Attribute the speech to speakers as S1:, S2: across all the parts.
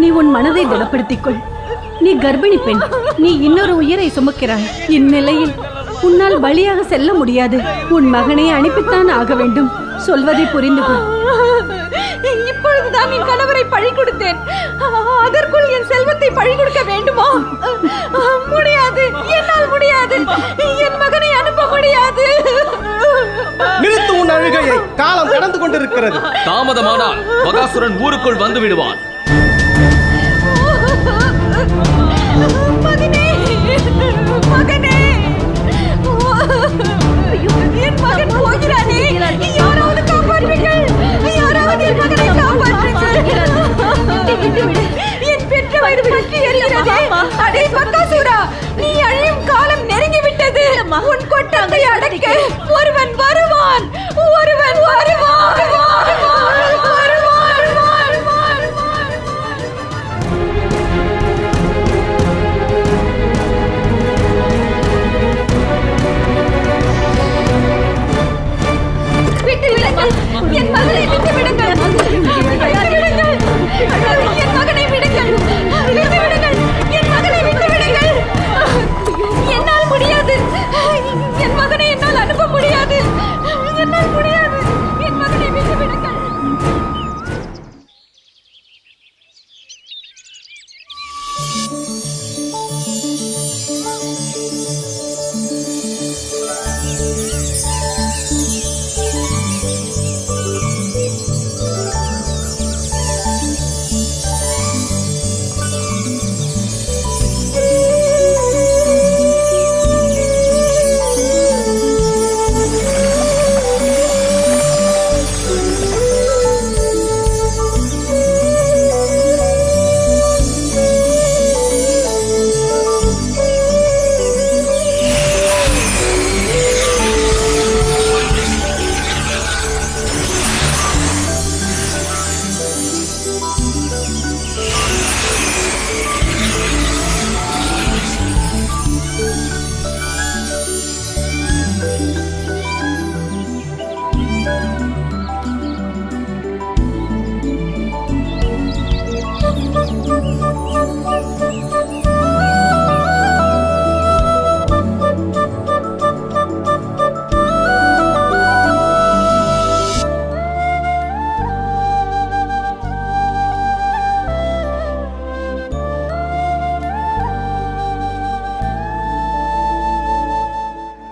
S1: நீ உன் மனதை திடப்படுத்திக் கொள். நீ கர்ப்பிணி பெண். நீ இன்னொரு உயிரை சுமக்கிறாய். இந்நிலையில் உன்னால் பலியாக செல்ல முடியாது. உன் மகனை அனுப்பித்தான் ஆக வேண்டும். சொல்வதை புரிந்து கொள்.
S2: இப்பொழுதுதான் என் கணவரை பழி கொடுத்தேன். அதற்குள் என் செல்வத்தை பழி கொடுக்க வேண்டுமா? முடியாது, என்னால் முடியாது. என் மகனை அனுப்ப முடியாது.
S3: நிறுத்து உன் அழுகையை. காலம் கடந்து கொண்டிருக்கிறது.
S4: தாமதமானால் பகாசுரன் ஊருக்குள் வந்து விடுவான்.
S2: மகனே, மகனே, என் மகன் போகிறானே. யாராவது காப்பாற்றுங்கள். யாராவது என் மகனை காப்பாற்றுங்கள். என் பெற்ற வயிறு பற்றி எரிகிறதே. அடே பக்காசுரா, நீ அழியும் காலம் நெருங்கிவிட்டது. உன் கொட்டத்தை அடக்க ஒருவன் வருவான். ஒருவன் வருவான். என் மகனை விட்டு விடுங்கள். என் மகனை விடுங்கள். விட்டு விடுங்கள். என் மகனை விட்டு விடுங்கள். என்னால் முடியாது. என் மகனை என்னால் அனுப்ப முடியாது. என்னால் முடியாது. என் மகனை விட்டு விடுங்கள்.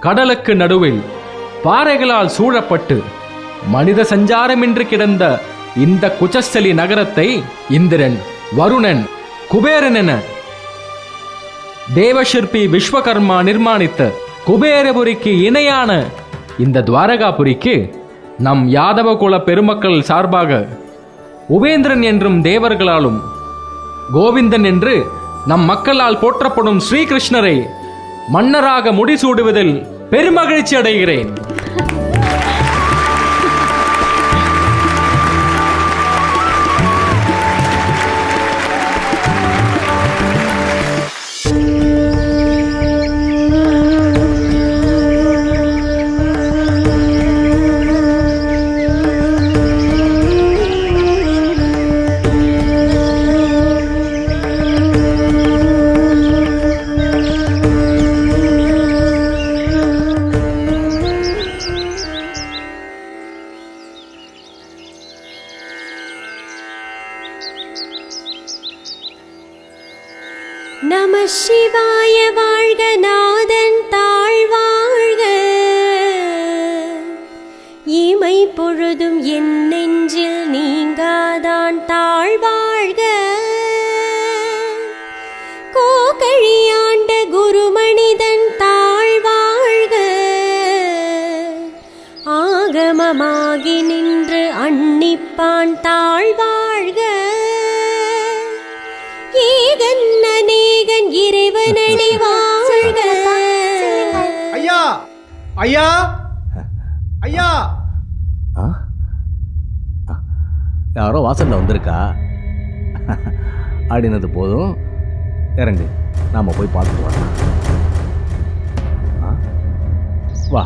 S5: கடலுக்கு நடுவில் பாறைகளால் சூழப்பட்டு மனித சஞ்சாரமின்றி கிடந்த இந்த குச்சஸ்தலி நகரத்தை இந்திரன், வருணன், குபேரன் என தேவசிற்பி விஸ்வகர்மா நிர்மாணித்த குபேரபுரிக்கு இணையான இந்த துவாரகாபுரிக்கு நம் யாதவகுல பெருமக்கள் சார்பாக உபேந்திரன் என்றும் தேவர்களாலும் கோவிந்தன் என்று நம் மக்களால் போற்றப்படும் ஸ்ரீகிருஷ்ணரை மன்னராக முடிசூடுவதில் பெருமகிழ்ச்சி அடைகிறேன்.
S6: நம சிவாய வாழ்க, நாதன் தாழ்வாழ்க. இமை பொழுதும் என் நெஞ்சில் நீங்காதான் தாழ்வாழ்க. கோகழியாண்ட குருமனிதன் தாழ்வாழ்க. ஆகமமாகி நின்று அன்னிப்பான் தாழ்வாழ்க. ஏகன் இறைவனடி வாழ்க.
S3: ஐயா, ஐயா, ஐயா.
S7: யாரோ வாசல்ல வந்திருக்கா. ஆடினது போதும், இறங்கு, நாம போய் பார்த்துட்டு வரலாம். வா.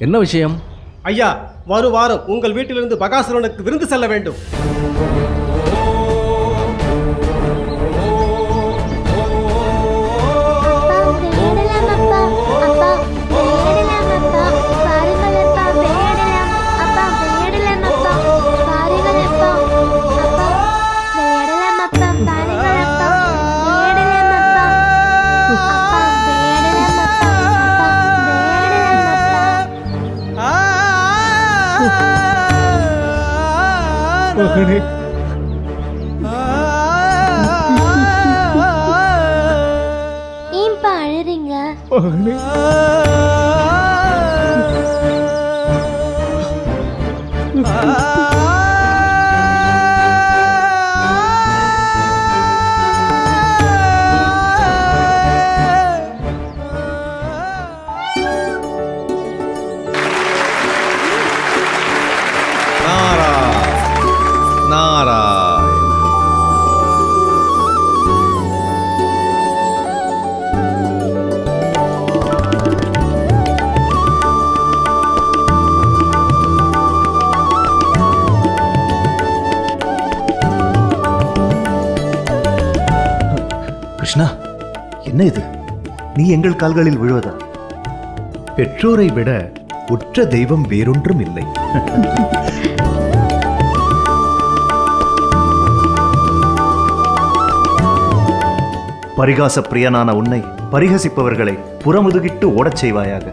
S7: என்ன விஷயம்?
S3: ஐயா, வரும் வாரம் உங்கள் வீட்டிலிருந்து பகாசுரனுக்கு விருந்து செல்ல வேண்டும். மகனே,
S2: ஏன்பா அழறீங்க?
S3: மகனே,
S8: கிருஷ்ணா, என்ன இது? நீ எங்கள் கால்களில் விழுவதா? பெற்றோரை விட உற்ற தெய்வம் வேறொன்றும் இல்லை. பரிகாச பிரியனான உன்னை பரிகசிப்பவர்களை புறமுதுகிட்டு ஓடச் செய்வாயாக.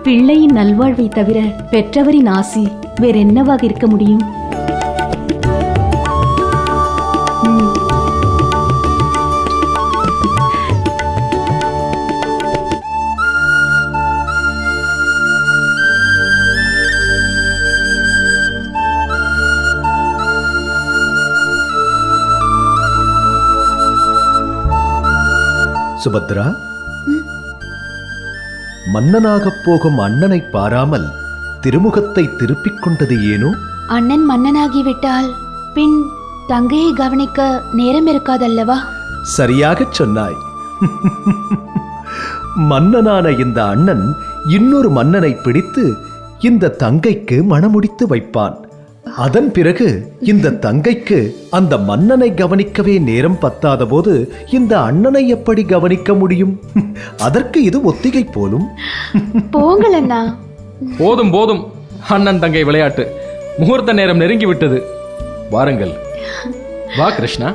S1: பிள்ளையின் நல்வாழ்வை தவிர பெற்றவரின் ஆசி வேற என்னவாக இருக்க முடியும்?
S8: சுபத்ரா, மன்னனாகப் போகும் அண்ணனை பாராமல் திருமுகத்தை திருப்பிக் கொண்டது ஏனோ?
S2: அண்ணன் மன்னனாகிவிட்டால் பின் தங்கையை கவனிக்க நேரம் இருக்காதல்லவா?
S8: சரியாகச் சொன்னாய். மன்னனான இந்த அண்ணன் இன்னொரு மன்னனை பிடித்து இந்த தங்கைக்கு மணமுடித்து வைப்பான். அதன் பிறகு இந்த தங்கைக்கு அந்த மன்னனை கவனிக்கவே நேரம் பத்தாத போது இந்த அண்ணனை எப்படி கவனிக்க முடியும்? அதற்கு இது ஒத்திகை போலும்.
S2: போங்கள் அண்ணா.
S5: போதும் போதும், அண்ணன் தங்கை விளையாட்டு. முகூர்த்த நேரம் நெருங்கிவிட்டது. வாருங்கள். வா கிருஷ்ணா.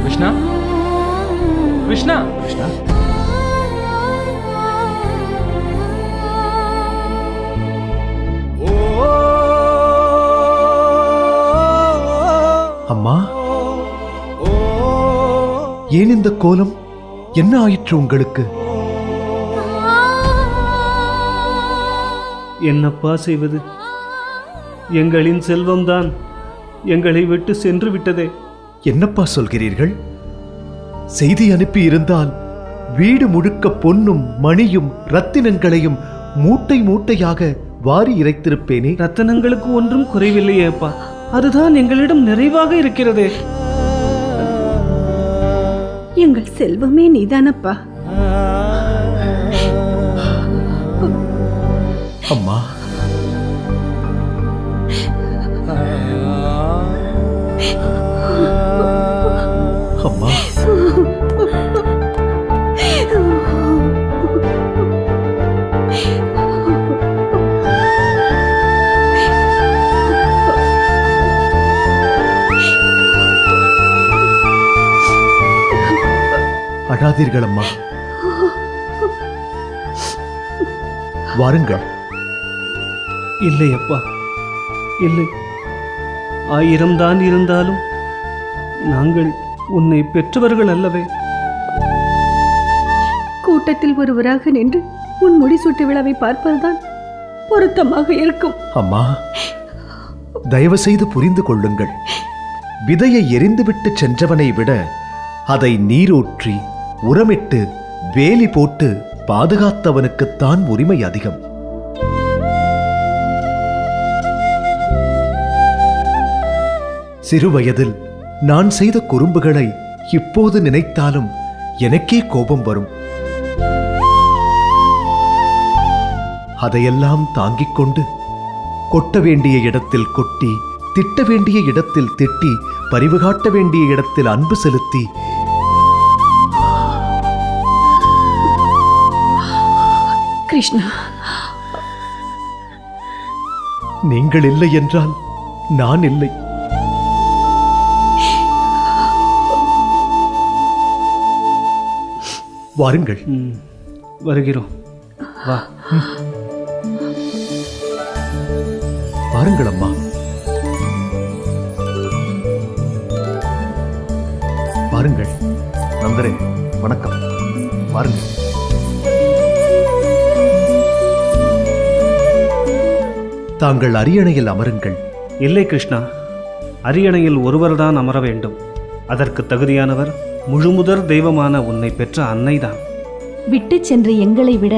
S5: கிருஷ்ணா, கிருஷ்ணா,
S8: கிருஷ்ணா, அம்மா, ஏன் இந்த கோலம்? என்ன ஆயிற்று உங்களுக்கு?
S9: என்னப்பா செய்வது? எங்களின் செல்வம்தான் எங்களை விட்டு சென்று விட்டதே.
S8: என்னப்பா சொல்கிறீர்கள்? செய்தி அனுப்பி இருந்தால் வீடு முழுக்க பொன்னும் மணியும் ரத்தினங்களையும் மூட்டை மூட்டையாக வாரி இறைத்திருப்பேனே.
S9: ரத்தனங்களுக்கு ஒன்றும் குறைவில்லையேப்பா. அதுதான் எங்களிடம் நிறைவாக இருக்கிறதே.
S1: எங்கள் செல்வமே நீதானப்பா.
S8: அம்மா, அம்மா, அழாதீர்கள் அம்மா. வாருங்கள்.
S9: இல்லை அப்பா, இல்லை. 1000 தான் இருந்தாலும் நாங்கள் உன்னை பெற்றவர்கள் அல்லவே.
S1: கூட்டத்தில் ஒருவராக நின்று உன் முடிசூட்டு விழாவை பார்ப்பதுதான் பொருத்தமாக இருக்கும்.
S8: அம்மா, தயவு செய்து புரிந்து கொள்ளுங்கள். விதையை எரிந்துவிட்டு சென்றவனை விட அதை நீரூற்றி உரமிட்டு வேலி போட்டு பாதுகாத்தவனுக்குத்தான் உரிமை அதிகம். சிறுவயதில் நான் செய்த குறும்புகளை இப்போது நினைத்தாலும் எனக்கே கோபம் வரும். அதையெல்லாம் தாங்கிக் கொண்டு கொட்ட வேண்டிய இடத்தில் கொட்டி, திட்ட வேண்டிய இடத்தில் திட்டி, பரிவு காட்ட வேண்டிய இடத்தில் அன்பு செலுத்தி,
S1: கிருஷ்ணா,
S8: நீங்கள் இல்லை என்றால் நான் இல்லை. வாருங்கள்.
S9: வருகிறோம். வா.
S8: வாருங்கள் அம்மா. வாருங்கள். நந்தரே, வணக்கம். வாருங்கள். தாங்கள் அரியணையில் அமருங்கள்.
S9: இல்லை கிருஷ்ணா, அரியணையில் ஒருவர்தான் அமர வேண்டும். அதற்கு தகுதியானவர் முழுமுதற் தெய்வமான உன்னை பெற்ற அன்னைதான்.
S2: விட்டு சென்ற எங்களை விட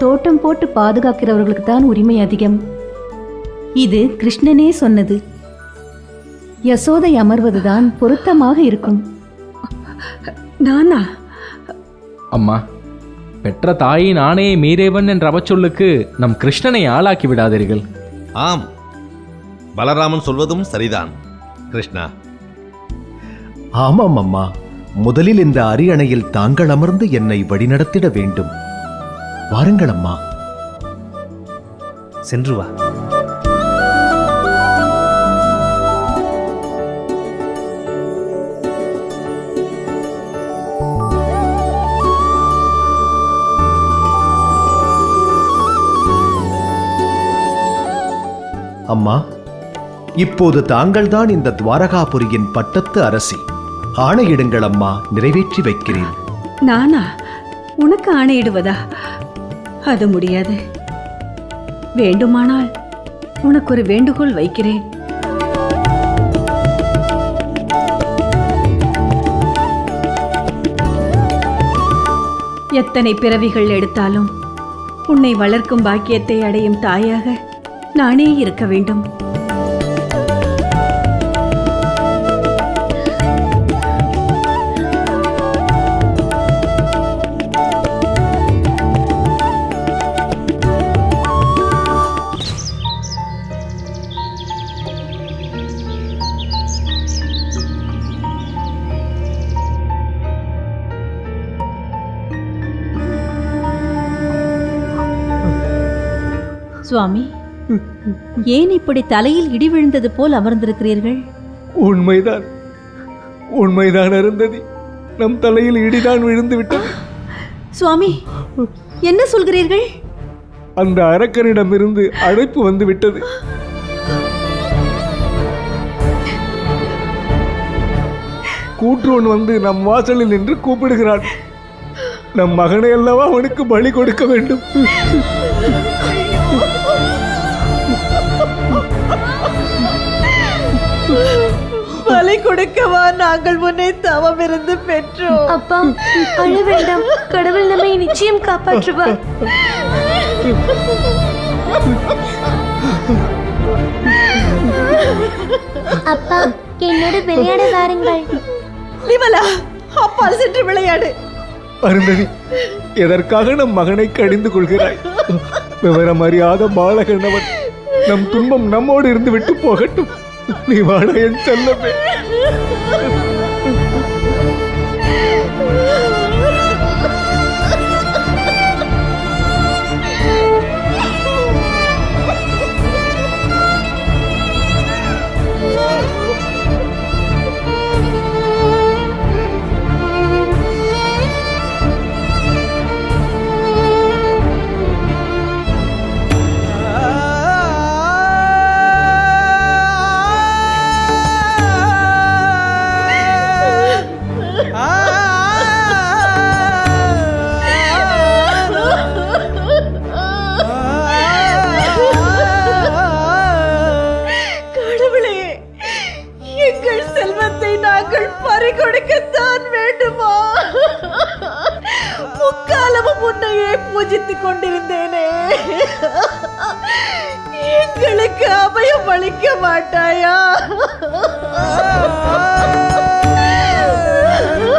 S2: தோட்டம் போட்டு பாதுகாக்கிறவர்களுக்கு தான் உரிமை அதிகம். இது கிருஷ்ணனே சொன்னது. யசோதை அமர்வதுதான் பொருத்தமாக இருக்கும்.
S1: நானா?
S5: அம்மா, பெற்ற தாயின் ஆணையை மீறேவன் என்ற அவச்சொல்லுக்கு நம் கிருஷ்ணனை ஆளாக்கி விடாதீர்கள்.
S3: ஆம், பலராமன் சொல்வதும் சரிதான் கிருஷ்ணா.
S8: ஆமாம் அம்மா, முதலில் இந்த அரியணையில் தாங்கள் அமர்ந்து என்னை வழிநடத்திட வேண்டும். வாருங்கள் அம்மா.
S9: சென்று வா.
S8: அம்மா, இப்போது தாங்கள்தான் இந்த துவாரகாபுரியின் பட்டத்து அரசி. ஆணையிடுங்கள் அம்மா, நிறைவேற்றி வைக்கிறேன்.
S1: நானா? உனக்கு ஆணையிடுவதா? அது முடியாது. வேண்டுமானால் உனக்கு ஒரு வேண்டுகோள் வைக்கிறேன். எத்தனை பிறவிகள் எடுத்தாலும் உன்னை வளர்க்கும் பாக்கியத்தை அடையும் தாயாக நானே இருக்க வேண்டும்.
S2: சுவாமி, ஏன் இப்படி தலையில் இடி விழுந்தது போல் அமர்ந்திருக்கிறீர்கள்?
S7: உண்மைதான், உண்மைதான் அருந்ததி. நம் தலையில் இடிதான் விழுந்து விட்டது.
S2: சுவாமி, என்ன சொல்கிறீர்கள்?
S7: அந்த அரக்கனிடமிருந்து அழைப்பு வந்து விட்டது. கூற்றுவன் வந்து நம் வாசலில் நின்று கூப்பிடுகிறான். நம் மகனை அல்லவா அவனுக்கு பலி கொடுக்க வேண்டும்.
S2: பலி கொடுக்கவா நாங்கள் உன்னை தவம் இருந்து பெற்றோம்?
S6: அப்பா, அழ வேண்டாம். கடவுள் நம்மை நிச்சயம் காப்பாற்றுவார். அப்பா, என்னோடு விளையாட வாருங்கள்.
S2: விமலா, அப்பால் சென்று விளையாடு.
S7: அருந்ததி, எதற்காக நம் மகனை கடிந்து கொள்கிறாய்? விவரம் அறியாத பாலகன் அவன். நம் துன்பம் நம்மோடு இருந்து விட்டு போகட்டும். நீ வாழ என் செல்லமே.
S2: பேசிக் கொண்டிருந்தேனே, எங்களுக்கு அபயம் அளிக்க மாட்டாயா? ஐயோ!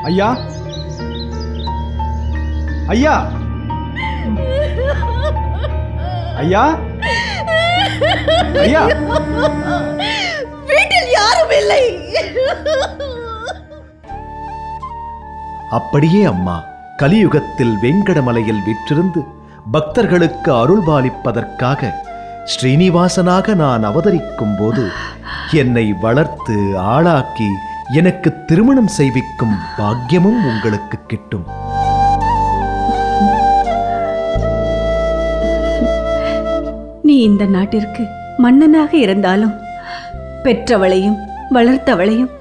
S3: ஐயா, ஐயா, ஐயா, ஐயா,
S2: வீட்டில் யாரும் இல்லை.
S8: அப்படியே அம்மா கலியுகத்தில் வெங்கடமலையில் விற்றிருந்து பக்தர்களுக்கு அருள்பாலிப்பதற்காக ஸ்ரீனிவாசனாக நான் அவதரிக்கும் போது என்னை வளர்த்து ஆளாக்கி எனக்கு திருமணம் செய்விக்கும் பாக்கியமும் உங்களுக்கு கிட்டும்.
S1: நீ இந்த நாட்டிற்கு மன்னனாக இருந்தாலும் பெற்றவளையும் வளர்த்தவளையும்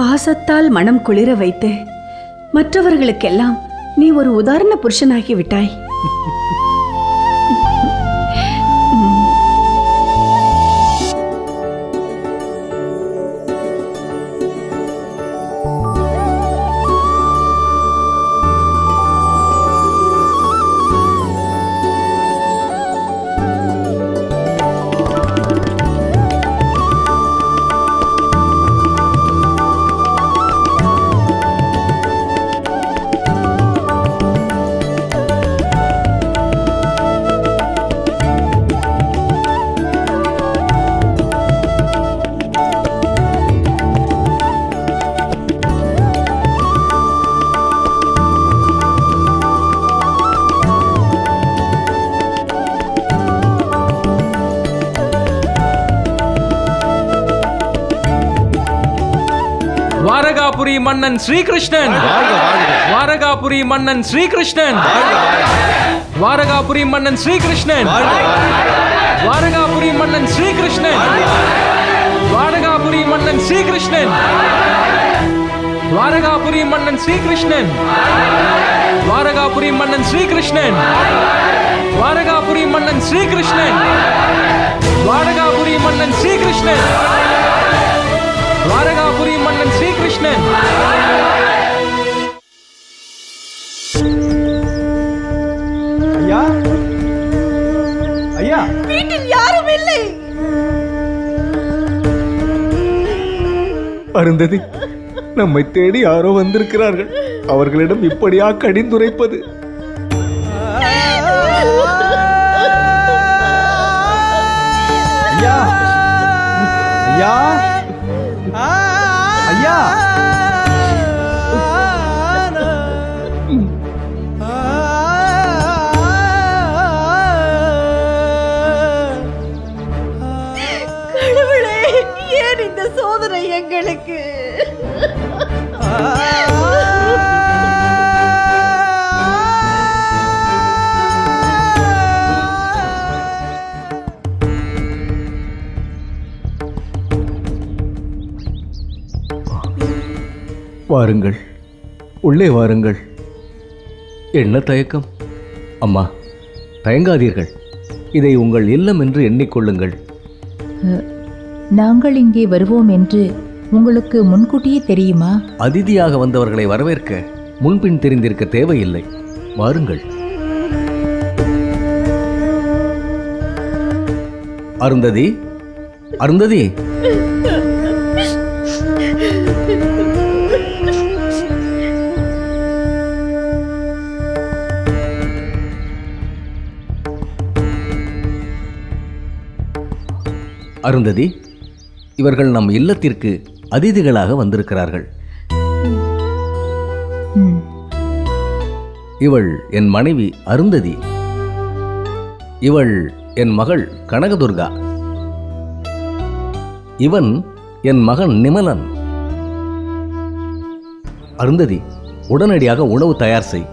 S1: பாசத்தால் மனம் குளிர வைத்து மற்றவர்களுக்கெல்லாம் நீ ஒரு உதாரண புருஷனாகி விட்டாய்.
S5: வாரகாபுரி மன்னன் ஸ்ரீகிருஷ்ணன், வாரகாபுரி மன்னன் ஸ்ரீகிருஷ்ணன், வாரகாபுரி மன்னன் ஸ்ரீகிருஷ்ணன், வாரகாபுரி மன்னன் ஸ்ரீகிருஷ்ணன், வாரகாபுரி மன்னன் ஸ்ரீகிருஷ்ணன், வாரகாபுரி மன்னன் ஸ்ரீகிருஷ்ணன், வாரகாபுரி மன்னன் ஸ்ரீகிருஷ்ணன், வாரகாபுரி மன்னன் ஸ்ரீகிருஷ்ணன், வாரகாபுரி மன்னன் ஸ்ரீகிருஷ்ணன், வாரகாபுரி மன்னன் ஸ்ரீகிருஷ்ணன்.
S3: ஐயா, ஐயா,
S2: வீட்டில் யாரும் இல்லை.
S7: அருந்ததி, நம்மை தேடி யாரோ வந்திருக்கிறார்கள். அவர்களிடம் இப்படியா கடிந்துரைப்பது?
S3: ஐயா, ஐயா, ஐயா,
S2: கடவுளே, ஏன் இந்த சோதனை எங்களுக்கு?
S7: வாருங்கள், உள்ளே வாருங்கள். என்ன தயக்கம்? அம்மா, தயங்காதீர்கள். இதை உங்கள் இல்லம் என்று எண்ணிக்கொள்ளுங்கள்.
S10: நாங்கள் இங்கே வருவோம் என்று உங்களுக்கு முன்கூட்டியே தெரியுமா?
S7: அதிதியாக வந்தவர்களை வரவேற்க முன்பின் தெரிந்திருக்க தேவையில்லை. வாருங்கள். அருந்ததி, அருந்ததி, அருந்ததி, இவர்கள் நம் இல்லத்திற்கு அதிதிகளாக வந்திருக்கிறார்கள். இவள் என் மனைவி அருந்ததி. இவள் என் மகள் கனகதுர்கா.
S11: இவன் என் மகன் நிமலன். அருந்ததி, உடனடியாக உணவு தயார் செய்.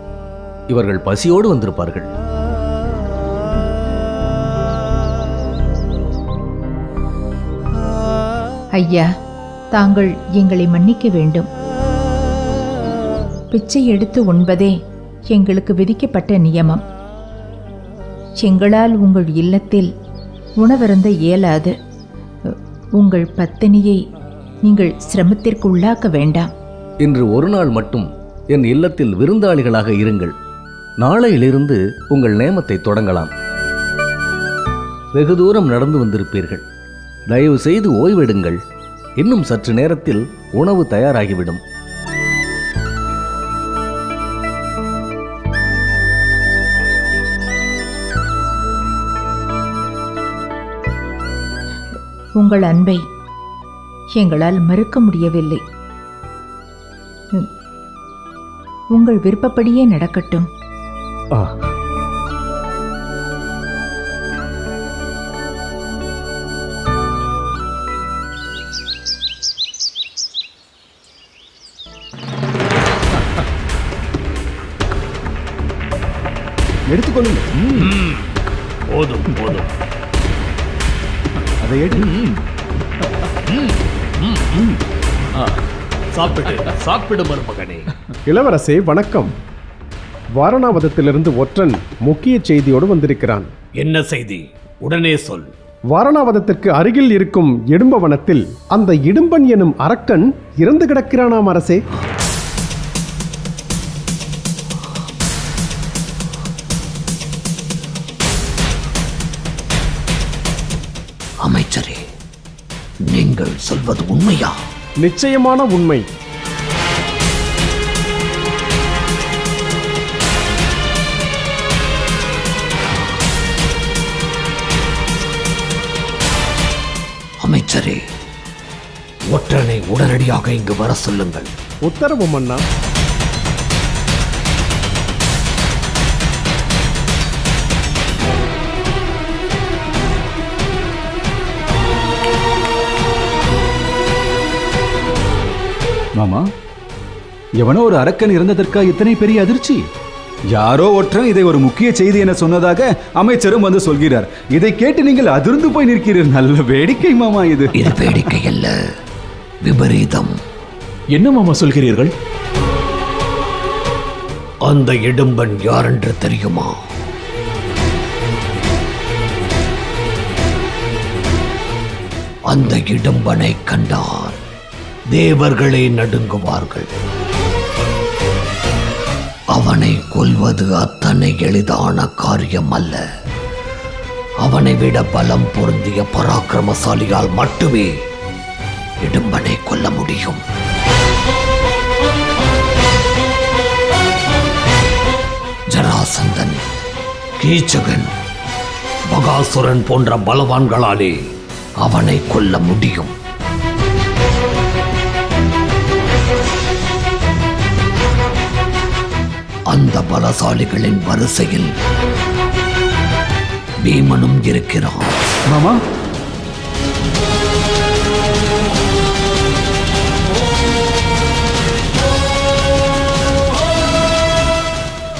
S11: இவர்கள் பசியோடு வந்திருப்பார்கள்.
S10: ஐயா, தாங்கள் எங்களை மன்னிக்க வேண்டும். பிச்சை எடுத்து உண்பதே எங்களுக்கு விதிக்கப்பட்ட நியமம். எங்களால் உங்கள் இல்லத்தில் உணவருந்த இயலாது. உங்கள் பத்தினியை நீங்கள் சிரமத்திற்கு உள்ளாக்க வேண்டாம்.
S11: இன்று ஒரு நாள் மட்டும் என் இல்லத்தில் விருந்தாளிகளாக இருங்கள். நாளையிலிருந்து உங்கள் நேமத்தை தொடங்கலாம். வெகு தூரம் நடந்து வந்திருப்பீர்கள். தயவு செய்து ஓய்வெடுங்கள். இன்னும் சற்று நேரத்தில் உணவு தயாராகிவிடும்.
S10: உங்கள் அன்பை எங்களால் மறுக்க முடியவில்லை. உங்கள் விருப்பப்படியே நடக்கட்டும்.
S7: எடுத்துக்கொள்ளுங்க.
S9: போதும் போதும்.
S7: அதை எடு.
S4: சாப்பிடு மருமகனே.
S3: இளவரசே வணக்கம். வாரணாவதத்திலிருந்து ஒற்றன் முக்கிய செய்தியோடு வந்திருக்கிறான்.
S9: என்ன செய்தி? உடனே சொல்.
S3: வாரணாவதத்திற்கு அருகில் இருக்கும் இடும்பவனத்தில் அந்த இடும்பன் எனும் அரக்கன் இறந்து கிடக்கிறானாம் அரசே.
S11: அமைச்சரே, நீங்கள் சொல்வது உண்மையா?
S3: நிச்சயமான உண்மை.
S11: அமைச்சரே, ஒற்றனை உடனடியாக இங்கு வர சொல்லுங்கள்.
S3: உத்தரவு மன்னா.
S12: மாமா, எவனோ ஒரு அரக்கன் இறந்ததற்கா இத்தனை பெரிய அதிர்ச்சி? யாரோ ஒற்றன் இதை ஒரு முக்கிய செய்தி என சொன்னதாக அமைச்சரும் வந்து சொல்கிறார். இதை கேட்டு நீங்கள் அதிர்ந்து போய் நிற்கிறீர்கள். நல்ல வேடிக்கை மாமா. இது
S11: வேடிக்கை அல்ல, விபரீதம்.
S12: என்ன மாமா சொல்கிறீர்கள்?
S11: அந்த இடும்பன் யார் என்று தெரியுமா? அந்த இடும்பனை கண்டால் தேவர்களே நடுங்குவார்கள். அவனை கொல்வது அத்தனை எளிதான காரியம் அல்ல. அவனை விட பலம் பொருந்திய பராக்கிரமசாலியால் மட்டுமே இடும்பனை கொல்ல முடியும். ஜராசந்தன், கீச்சகன், பகாசுரன் போன்ற பலவான்களாலே அவனை கொல்ல முடியும். அந்த பலசாலிகளின் வரிசையில் பீமனும் இருக்கிறான்.
S12: மாமா,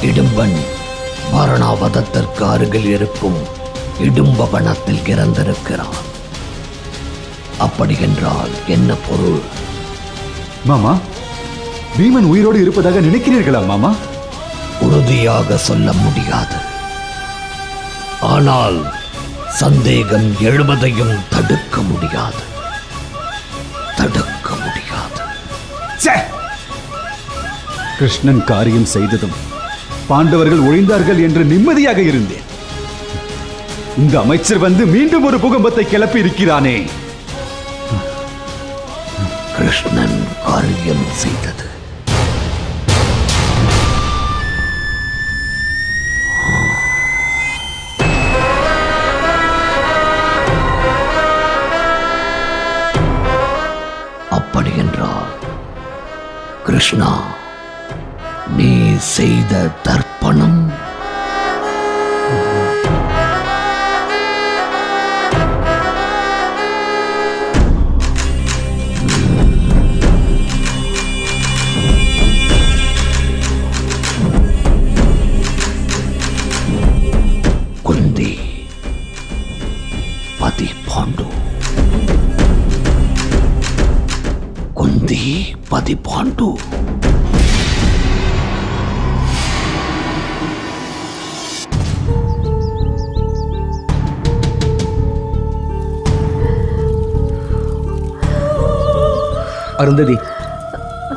S11: இடும்பன் வாரணாவதத்திற்கு அருகில் இருக்கும் இடும்பவனத்தில் இறந்திருக்கிறான். அப்படி என்றால் என்ன பொருள்?
S12: மாமா, பீமன் உயிரோடு இருப்பதாக நினைக்கிறீர்களா மாமா?
S11: உறுதியாக சொல்ல முடியாது. ஆனால் சந்தேகம் எழுவதையும் தடுக்க முடியாது.
S12: கிருஷ்ணன் காரியம் செய்ததும் பாண்டவர்கள் ஒழிந்தார்கள் என்று நிம்மதியாக இருந்தேன். இந்த அமைச்சர் வந்து மீண்டும் ஒரு பூகம்பத்தை கிளப்பி இருக்கிறானே.
S11: கிருஷ்ணன் காரியம் செய்தது அப்படி என்றால் கிருஷ்ணா, நீ செய்த தர்ப்பணம் பதி பதி பாண்டு. அருந்ததி,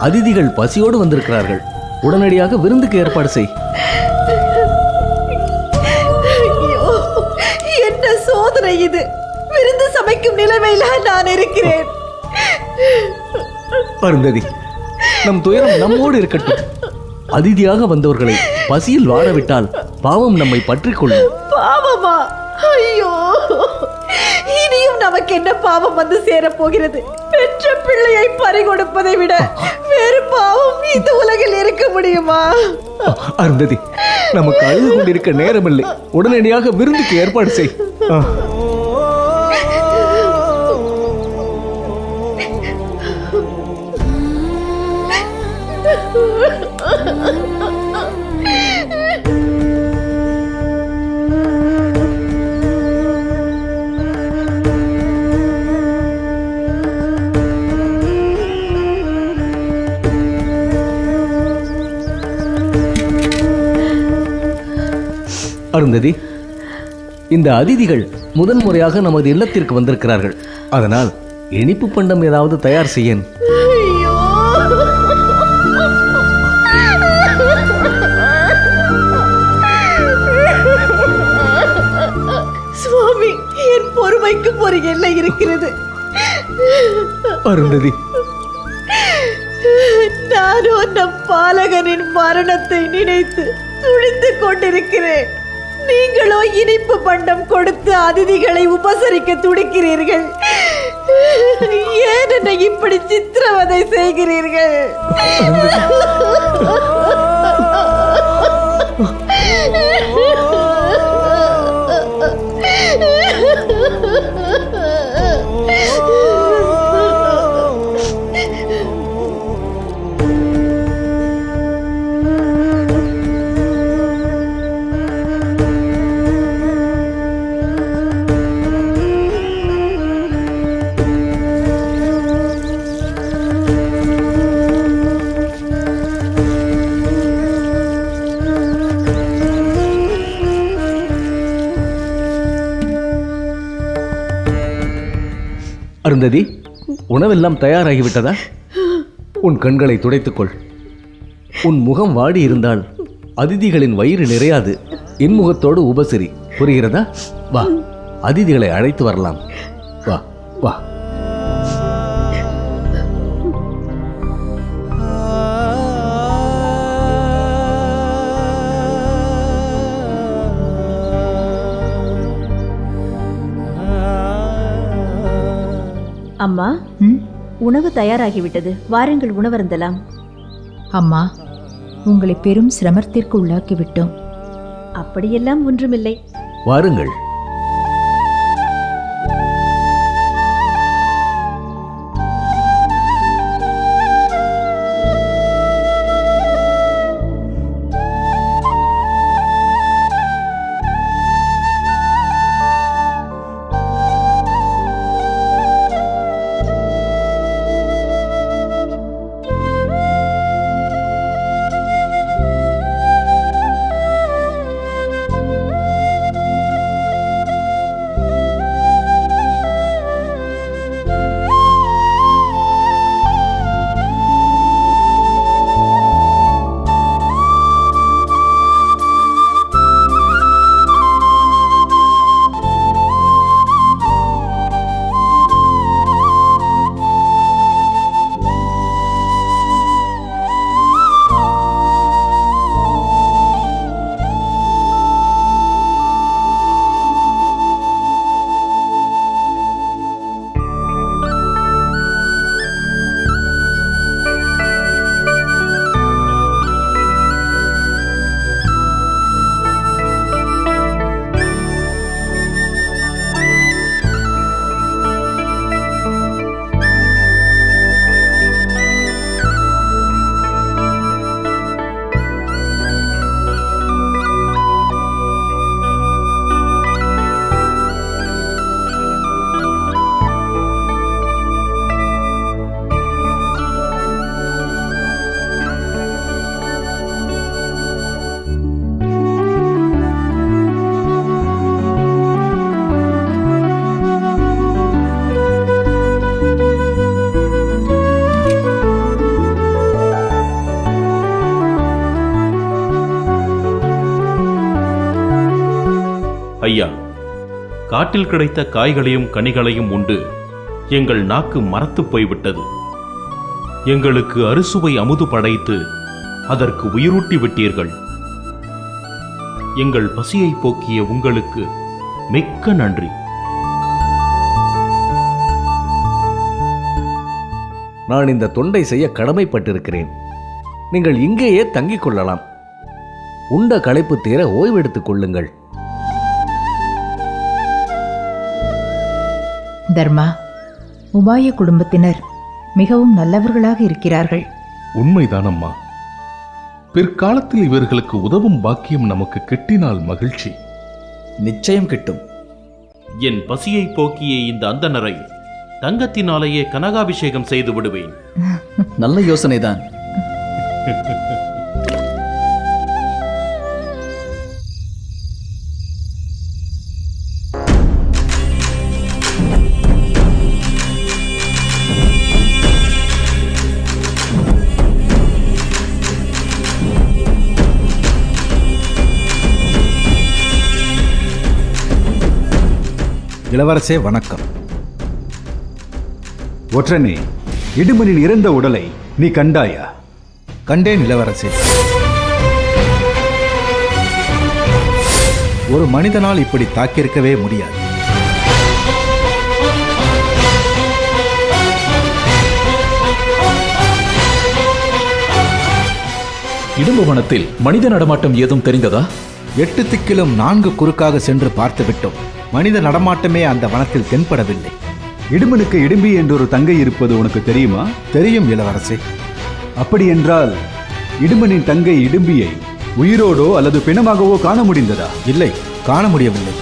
S11: அதிதிகள் பசியோடு வந்திருக்கிறார்கள். உடனடியாக விருந்துக்கு ஏற்பாடு செய்.
S2: என்ன சோதனை இது! விருந்து சமைக்கும் நிலைமையில நான் இருக்கிறேன்.
S11: அருந்ததி, நம் துயரம் நம்மோடு இருக்கட்டும். அதிதியாக வந்தவர்களை பசியில் வாழவிட்டால் பாவம் நம்மை பற்றிக் கொள்ளும்.
S2: பாவமா? ஐயோ, இனியும் நமக்கு என்ன பாவம் வந்து சேரப் போகிறது? பெற்ற பிள்ளையை பறிகொடுப்பதை விட வேறு பாவம் இந்த உலகில் இருக்க முடியுமா?
S11: அருந்ததி, நமக்கு அழுது கொண்டிருக்க நேரமில்லை. உடனடியாக விருந்துக்கு ஏற்பாடு செய். அருந்ததி, இந்த அதிதிகள் முதன்முறையாக நமது இல்லத்திற்கு வந்திருக்கிறார்கள். அதனால் இனிப்பு பண்டம் ஏதாவது தயார் செய்யேன்.
S2: சுவாமி, என் பொறுமைக்கு ஒரு எல்லை இருக்கிறது.
S11: அருந்ததி,
S2: நானோ நம் பாலகனின் மரணத்தை நினைத்து துடித்துக் கொண்டிருக்கிறேன். நீங்களோ இனிப்பு பண்டம் கொடுத்து அதிதிகளை உபசரிக்க துடிக்கிறீர்கள். ஏன் என்னை இப்படி சித்திரவதை செய்கிறீர்கள்?
S11: அருந்ததி, உணவெல்லாம் தயாராகிவிட்டதா? உன் கண்களை துடைத்துக்கொள். உன் முகம் வாடி இருந்தால் அதிதிகளின் வயிறு நிறையாது. இன்முகத்தோடு உபசரி. புரிகிறதா? வா, அதிதிகளை அழைத்து வரலாம். வா வா.
S6: அம்மா, உணவு தயாராகிவிட்டது. வாருங்கள், உணவருந்தலாம்.
S10: அம்மா, உங்களை பெரும் சிரமத்திற்கு உள்ளாக்கிவிட்டோம்.
S6: அப்படியெல்லாம் ஒன்றுமில்லை.
S11: வாருங்கள்.
S13: ஐயா, காட்டில் கிடைத்த காய்களையும் கனிகளையும் உண்டு எங்கள் நாக்கு மரத்துப் போய்விட்டது. எங்களுக்கு அறுசுவை அமுது படைத்து அதற்கு உயிரூட்டி விட்டீர்கள். எங்கள் பசியை போக்கிய உங்களுக்கு மிக்க நன்றி.
S11: நான் இந்த தொண்டை செய்ய கடமைப்பட்டிருக்கிறேன். நீங்கள் இங்கேயே தங்கிக் கொள்ளலாம். உண்ட களைப்பு தீர ஓய்வெடுத்துக் கொள்ளுங்கள்.
S10: தர்மா, உபாய குடும்பத்தினர் மிகவும் நல்லவர்களாக இருக்கிறார்கள்.
S4: உண்மைதான் அம்மா. பிற்காலத்தில் இவர்களுக்கு உதவும் பாக்கியம் நமக்கு கிட்டினால் மகிழ்ச்சி.
S14: நிச்சயம் கிட்டும்.
S13: என் பசியை போக்கிய இந்த அந்தணரை தங்கத்தினாலேயே கனகாபிஷேகம் செய்து விடுவேன்.
S14: நல்ல யோசனைதான்.
S12: இளவரசே வணக்கம். ஒற்றனே, இடுமனின் இறந்த உடலை நீ கண்டாயா?
S7: கண்டேன் இளவரசே. ஒரு மனிதனால் இப்படி தாக்கியிருக்கவே முடியாது.
S5: இடும்பவனத்தில் மனித நடமாட்டம் ஏதும் தெரிந்ததா?
S7: 8 திக்கிலும் 4 குறுக்காக சென்று பார்த்து விட்டோம். மனித நடமாட்டமே அந்த வனத்தில் தென்படவில்லை.
S12: இடுமனுக்கு இடும்பி என்றொரு தங்கை இருப்பது உனக்கு தெரியுமா?
S7: தெரியும் இளவரசே.
S12: அப்படி என்றால் இடுமனின் தங்கை இடும்பியை உயிரோடோ அல்லது பிணமாகவோ காண முடிந்ததா?
S7: இல்லை, காண முடியவில்லை.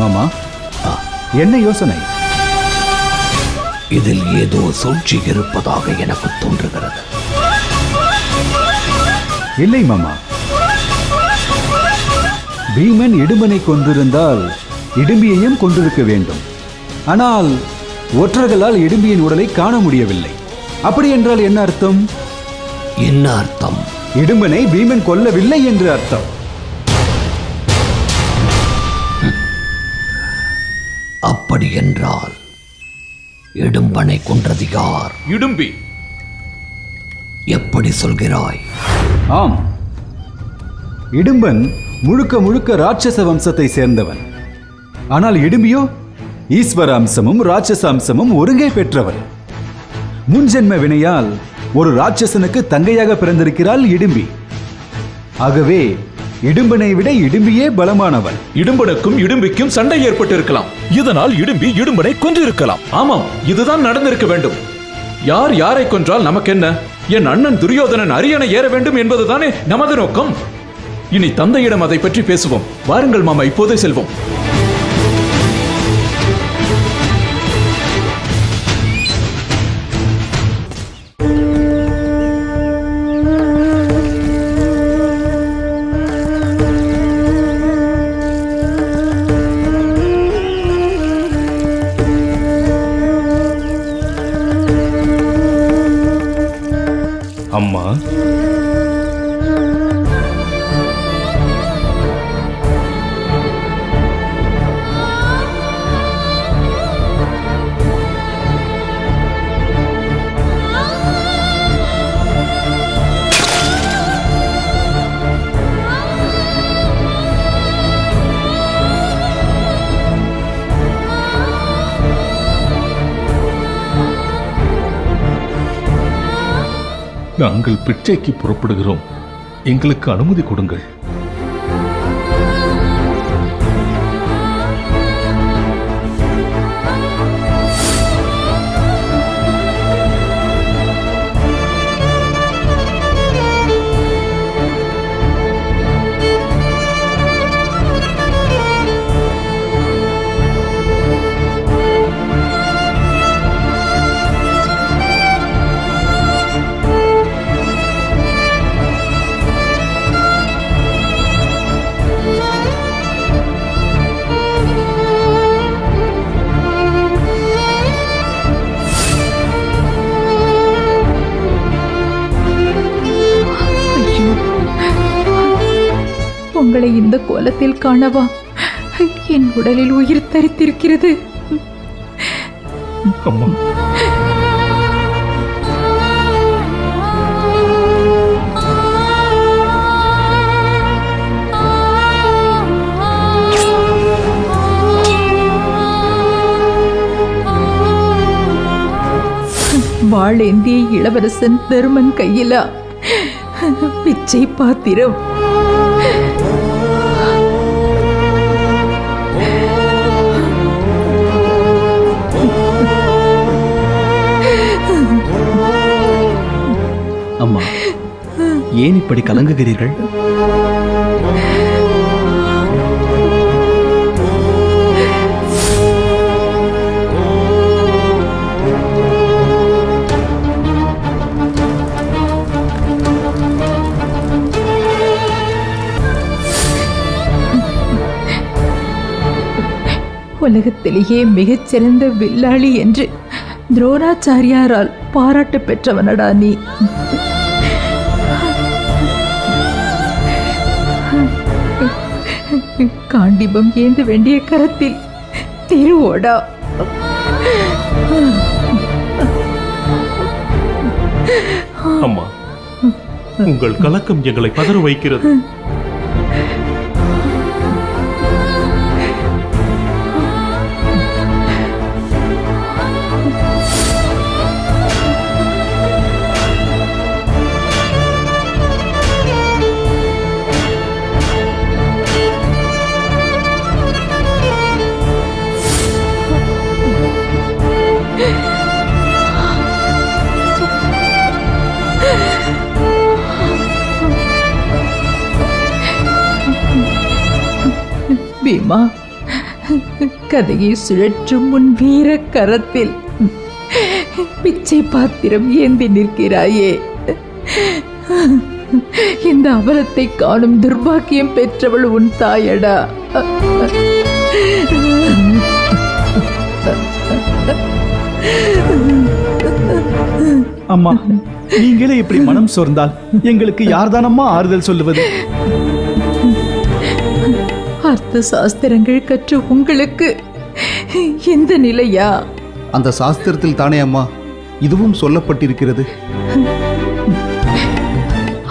S12: மாமா, என்ன யோசனை?
S11: இதில் ஏதோ சூழ்ச்சி இருப்பதாக எனக்கு தோன்றுகிறது.
S12: இல்லை மாமா, பீமன் இடுமனை கொன்றிருந்தால் இடும்பியையும் கொன்றிருக்க வேண்டும். ஆனால் ஒற்றர்களால் இடும்பியின் உடலை காண முடியவில்லை. அப்படி என்றால் என்ன அர்த்தம்?
S11: என்ன அர்த்தம்?
S12: இடும்பனை பீமன் கொல்லவில்லை என்று அர்த்தம்.
S11: அப்படி என்றால் இடும்பனை கொன்றது யார்?
S5: இடும்பி.
S11: எப்படி சொல்கிறாய்?
S12: ஆம், இடும்பன் முழுக்க முழுக்க ராட்சச வம்சத்தை சேர்ந்தவன். ஆனால் இடும்பியோ ஈஸ்வர அம்சமும் ராட்சச அம்சமும் ஒருங்கே பெற்றவன். முன்ஜென்ம வினையால் ஒரு ராட்சசனுக்கு தங்கையாக பிறந்திருக்கிறாள் இடும்பி. ஆகவே இடும்பனை விட இடும்பியே பலமானவள்.
S5: இடும்பனுக்கும் இடும்பிக்கும் சண்டை ஏற்பட்டிருக்கலாம். இதனால் இடும்பி இடும்பனை கொன்றிருக்கலாம். ஆமாம், இதுதான் நடந்திருக்க வேண்டும். யார் யாரை கொன்றால் நமக்கென்ன? என் அண்ணன் துரியோதனன் அரியணை ஏற வேண்டும் என்பதுதானே நமது நோக்கம். இனி தந்தையிடம் அதை பற்றி பேசுவோம். வாருங்கள் மாமா, இப்போதே செல்வோம்.
S4: அம்மா, நாங்கள் பிச்சைக்கு புறப்படுகிறோம். எங்களுக்கு அனுமதி கொடுங்கள்.
S10: உங்களை இந்த கோலத்தில் காணவா என் உடலில் உயிர் தரித்திருக்கிறது.
S4: அம்மா,
S10: வாழேந்திய இளவரசன் தருமன் கையிலா பிச்சை பாத்திரம்.
S14: அம்மா, ஏன் இப்படி கலங்குகிறீர்கள்?
S10: உலகத்திலேயே மிகச்சிறந்த வில்லாளி என்று துரோணாச்சாரியாரால் பாராட்டு பெற்றவனடா நீ. காண்டிபம் ஏந்த வேண்டிய கரத்தில் திருவோடா.
S13: அம்மா, உங்கள் கலக்கம் எங்களை பதற வைக்கிறது.
S10: பீமா, கதையை சுழற்றும் முன் வீர கரத்தில் பிச்சை பாத்திரம் ஏந்தி நிற்கிறாயே. இந்த அவலத்தை காணும் துர்பாக்கியம் பெற்றவள் உன் தாயடா.
S14: அம்மா, நீங்களே இப்படி மனம் சோர்ந்தால் எங்களுக்கு யார்தானம்மா ஆறுதல் சொல்லுவது?
S10: அர்த்த சாஸ்திரங்கள் கற்ற உங்களுக்கு எந்த நிலையா?
S12: அந்த சாஸ்திரத்தில் தானே அம்மா இதுவும் சொல்லப்பட்டிருக்கிறது.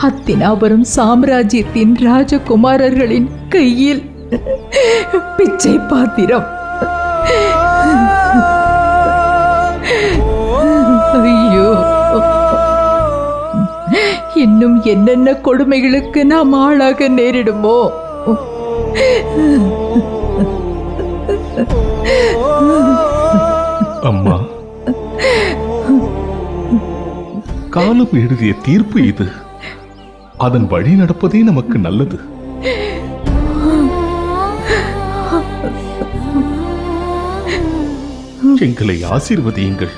S10: அத்தினாபுரம் சாம்ராஜ்யத்தின் ராஜகுமாரர்களின் கையில் பிச்சை பாத்திரம். ஐயோ, இன்னும் என்னென்ன கொடுமைகளுக்கு நாம் ஆளாக நேரிடுமோ?
S4: அம்மா, காலம் எழுதிய தீர்ப்பு இது. அதன் வழி நடப்பதே நமக்கு நல்லது. எங்களை ஆசீர்வதியுங்கள்.